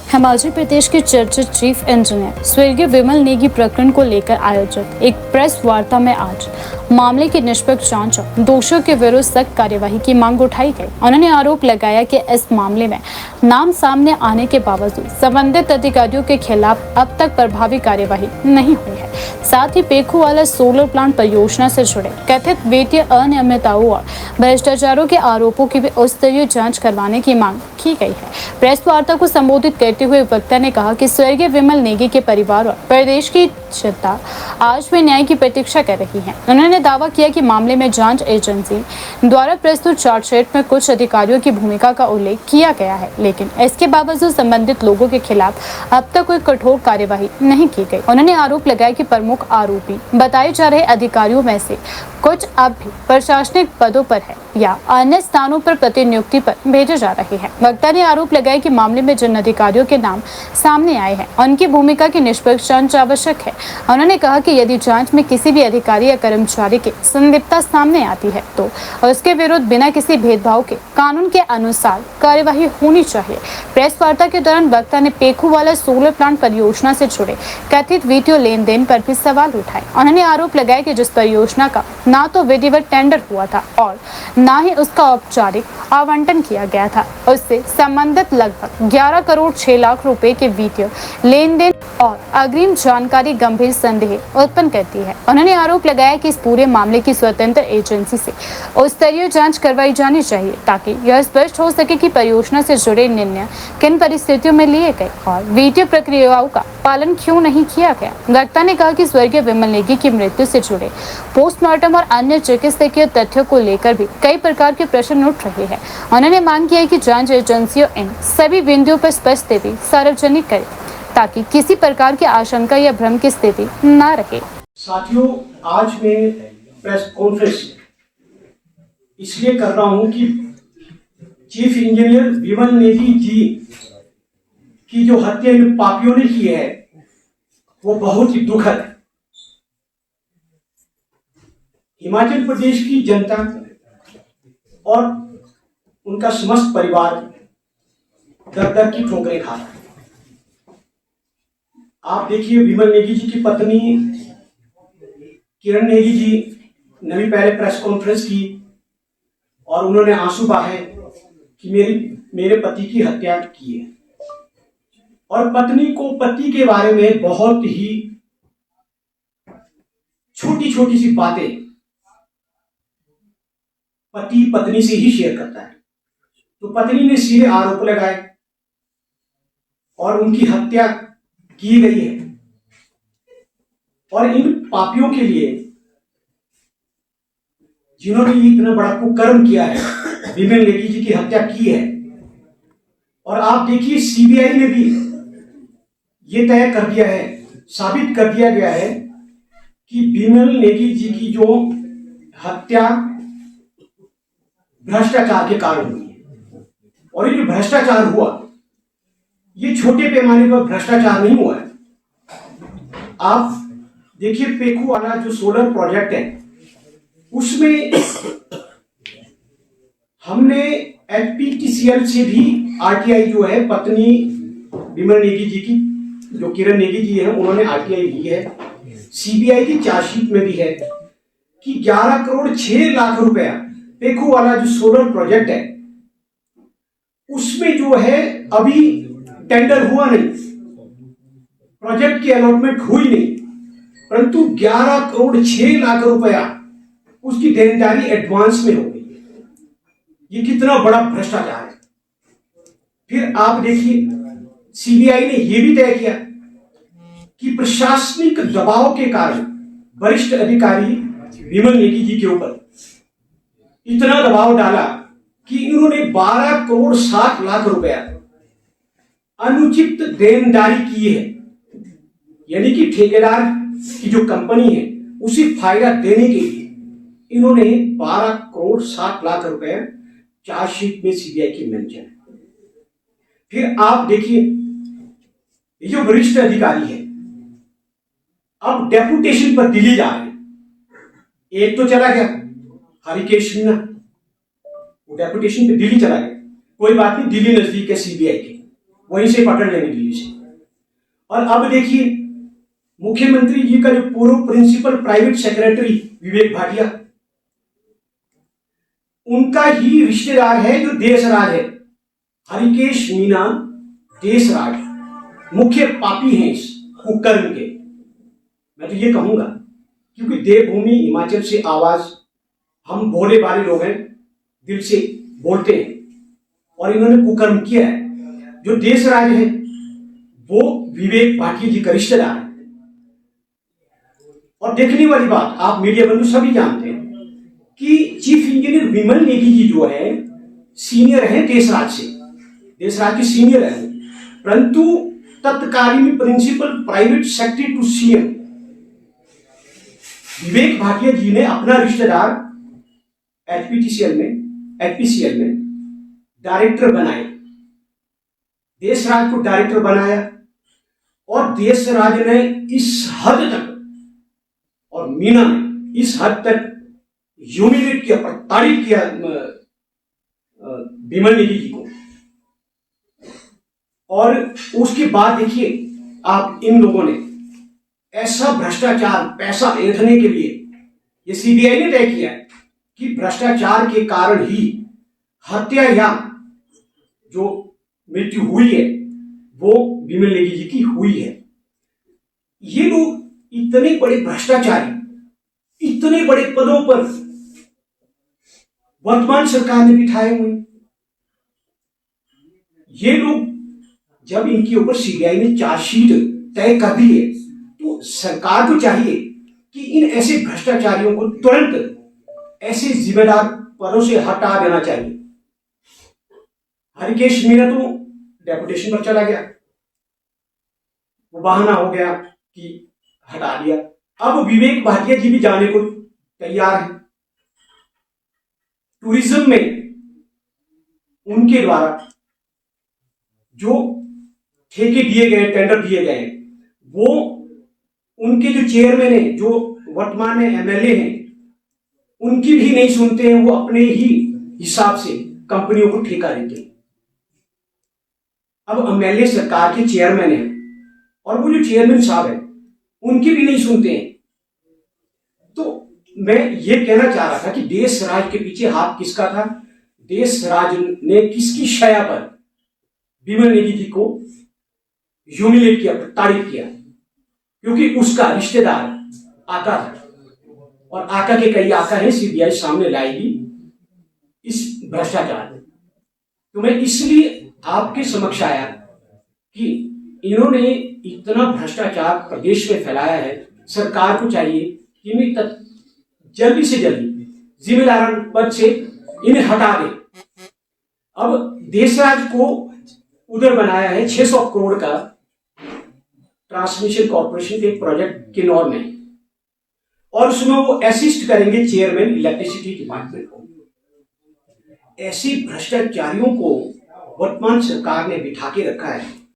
हिमाचल प्रदेश के चर्चित chief engineer स्वर्गीय विमल नेगी प्रकरण को लेकर आयोजित एक प्रेस वार्ता में आज मामले की निष्पक्ष जांच और दोषियों के विरुद्ध सख्त कार्यवाही की मांग उठाई गई। उन्होंने आरोप लगाया कि इस मामले में नाम सामने आने के बावजूद संबंधित अधिकारियों के खिलाफ अब तक प्रभावी कार्यवाही नहीं हुई है। साथ ही पेखूवाला सोलर प्लांट परियोजना से जुड़े कथित वित्तीय अनियमितताओं और भ्रष्टाचारों के आरोपों की भी उच्च स्तरीय जांच करवाने की मांग की गई है। प्रेस वार्ता को संबोधित करते हुए वक्ता ने कहा कि स्वर्गीय विमल नेगी के परिवार और प्रदेश की जनता आज भी न्याय की प्रतीक्षा कर रही है। उन्होंने दावा किया कि मामले में जांच एजेंसी द्वारा प्रस्तुत चार्जशीट में कुछ अधिकारियों की भूमिका का उल्लेख किया गया है, लेकिन इसके बावजूद संबंधित लोगों के खिलाफ अब तक कोई कठोर कार्यवाही नहीं की गई। उन्होंने आरोप लगाया कि प्रमुख आरोपी बताए जा रहे अधिकारियों में से कुछ अब भी प्रशासनिक पदों पर है या अन्य स्थानों पर प्रतिनियुक्ति पर भेजे जा रहे हैं। वक्ता ने आरोप लगाया कि मामले में जिन अधिकारियों के नाम सामने आए हैं उनकी भूमिका की निष्पक्ष जांच आवश्यक है। उन्होंने कहा कि यदि जांच में किसी भी अधिकारी या कर्मचारी की संदिग्धता सामने आती है तो उसके विरुद्ध बिना किसी भेदभाव के कानून के अनुसार कार्यवाही होनी चाहिए। प्रेस वार्ता के दौरान वक्ता ने पेखूवाला सोलर प्लांट परियोजना से जुड़े कथित वित्तीय लेन देन पर भी सवाल उठाए। उन्होंने आरोप लगाया कि जिस परियोजना का ना तो विधिवत टेंडर हुआ था और ना ही उसका औपचारिक आवंटन किया गया था, उससे संबंधित लगभग 11 करोड़ 6 लाख रुपए के वित्तीय लेन देन और अग्रिम जानकारी गंभीर संदेह उत्पन्न करती है। उन्होंने आरोप लगाया कि इस पूरे मामले की स्वतंत्र एजेंसी से उच्च स्तरीय जांच करवाई जानी चाहिए ताकि यह स्पष्ट हो सके कि परियोजना से जुड़े निर्णय किन परिस्थितियों में लिए गए और वित्तीय प्रक्रियाओं का पालन क्यों नहीं किया गया। वक्ता ने कहा कि स्वर्गीय विमल नेगी की मृत्यु से जुड़े पोस्टमार्टम और अन्य चिकित्सकीय तथ्यों को लेकर भी कई प्रकार के प्रश्न उठ रहे हैं। उन्होंने मांग की है कि जांच एजेंसियों इन सभी बिंदुओं पर स्पष्ट स्थिति सार्वजनिक करे ताकि किसी प्रकार की आशंका या भ्रम की स्थिति न रहे। साथियों, आज मैं प्रेस कॉन्फ्रेंस इसलिए कर रहा हूं कि चीफ इंजीनियर विमल नेगी जी की जो हत्या इन पापियों ने की है वो बहुत ही दुखद है। हिमाचल प्रदेश की जनता और उनका समस्त परिवार दर दर की ठोकरें खा रहा है। आप देखिए, विमल नेगी जी की पत्नी किरण नेगी जी ने भी पहले प्रेस कॉन्फ्रेंस की और उन्होंने आंसू बहाए कि मेरे पति की हत्या की है और पत्नी को पति के बारे में बहुत ही छोटी छोटी सी बातें पति पत्नी से ही शेयर करता है। तो पत्नी ने सीधे आरोप लगाए और उनकी हत्या की गई है। और इन पापियों के लिए जिन्होंने इतना बड़ा कुकर्म किया है, विमल नेगी जी की हत्या की है, और आप देखिए सीबीआई ने भी ये तय कर दिया है, साबित कर दिया गया है कि विमल नेगी जी की जो हत्या भ्रष्टाचार के कारण हुई है। और ये जो भ्रष्टाचार हुआ ये छोटे पैमाने पर भ्रष्टाचार नहीं हुआ है। आप देखिए, पेखूवाला जो सोलर प्रोजेक्ट है उसमें हमने एचपीटीसीएल से भी आरटीआई जो है पत्नी विमल नेगी जी की, जो किरण नेगी जी है, उन्होंने आरटीआई ली है। सीबीआई की चार्जशीट में भी है कि 11 करोड़ 6 लाख रुपया पेखूवाला जो सोलर प्रोजेक्ट है उसमें जो है अभी टेंडर हुआ नहीं, प्रोजेक्ट की अलॉटमेंट हुई नहीं, परंतु 11 करोड़ 6 लाख रुपया उसकी देनदारी एडवांस में हो गई। ये कितना बड़ा भ्रष्टाचार है। फिर आप देखिए, सीबीआई ने यह भी तय किया कि प्रशासनिक दबाव के कारण वरिष्ठ अधिकारी विमल नेगी जी के ऊपर इतना दबाव डाला कि इन्होंने 12 करोड़ 60 लाख रुपया अनुचित देनदारी की है। यानी कि ठेकेदार की जो कंपनी है उसी फायदा देने के लिए इन्होंने 12 करोड़ 60 लाख रुपए चार्जशीट में सीबीआई की मेंशन है। फिर आप देखिए, ये जो वरिष्ठ अधिकारी है अब डेपुटेशन पर दिल्ली जा रहे हैं। एक तो चला गया हरिकेश मीना, वो डेपुटेशन पे दिल्ली चला गया, कोई बात नहीं, दिल्ली नजदीक है सीबीआई के, वहीं से पकड़ लेंगे दिल्ली से। और अब देखिए मुख्यमंत्री जी का जो पूर्व principal private secretary Vivek Bhatia, उनका ही रिश्तेदार है जो देशराज है, हरिकेश मीना देशराज, मुख्य पापी हैं इस कुकर्म के। मैं तो ये कहूंगा क्योंकि देवभूमि हिमाचल से आवाज, हम भोले भाले लोग हैं, दिल से बोलते हैं, और इन्होंने कुकर्म किया है। जो देशराज है वो विवेक भाटिया जी का रिश्तेदार है। और देखने वाली बात, आप मीडिया बंधु सभी जानते हैं कि चीफ इंजीनियर विमल नेगी जी जो है सीनियर है देशराज से, देशराज के सीनियर है, परंतु तत्कालीन principal private secretary to CM Vivek Bhatia ji ने अपना रिश्तेदार एचपीसीएल में डायरेक्टर बनाए, देशराज को डायरेक्टर बनाया। और देशराज ने इस हद तक, और मीना ने इस हद तक ह्यूमिलेट किया, प्रताड़ित किया विमल नेगी जी को। और उसके बाद देखिए आप, इन लोगों ने ऐसा भ्रष्टाचार, पैसा ऐंठने के लिए, ये सीबीआई ने तय किया है कि भ्रष्टाचार के कारण ही हत्या या जो मृत्यु हुई है वो विमल नेगी जी की हुई है। ये लोग इतने बड़े भ्रष्टाचारी, इतने बड़े पदों पर वर्तमान सरकार ने बिठाए हुए, ये लोग जब इनके ऊपर सीबीआई ने चार्जशीट तय कर दी है तो सरकार को चाहिए कि इन ऐसे भ्रष्टाचारियों को तुरंत ऐसे जिम्मेदार पदों से हटा देना चाहिए। हरिकेश मीना तो डेपुटेशन पर चला गया, वो बहाना हो गया कि हटा दिया। अब विवेक भाटिया जी भी जाने को तैयार है। टूरिज्म में उनके द्वारा जो ठेके दिए गए, टेंडर दिए गए, वो उनके जो चेयरमैन है, जो वर्तमान में एमएलए हैं, उनकी भी नहीं सुनते हैं। वो अपने ही हिसाब से कंपनियों को ठेका देते हैं। अब एमएलए सरकार के चेयरमैन हैं और वो जो चेयरमैन साहब है उनकी भी नहीं सुनते हैं। तो मैं ये कहना चाह रहा था कि देशराज के पीछे हाथ किसका था? देशराज ने किसकी शया पर विमल नेगी जी को ह्यूमिलेट किया, प्रताड़ित किया? क्योंकि उसका रिश्तेदार आका था, और आका के कई आका हैं, सीबीआई सामने लाएगी इस भ्रष्टाचार में। तो मैं इसलिए आपके समक्ष आया कि इन्होंने इतना भ्रष्टाचार प्रदेश में फैलाया है। सरकार को चाहिए कि इन्हें जल्दी से जल्दी जिम्मेदार पद से इन्हें हटा दे। अब देशराज को उधर बनाया है 600 करोड़ का ट्रांसमिशन कॉर्पोरेशन के प्रोजेक्ट किन्नौर में, और उसमें वो असिस्ट करेंगे चेयरमैन इलेक्ट्रिसिटी डिपार्टमेंट को। ऐसे भ्रष्टाचारियों को वर्तमान सरकार ने बिठा के रखा है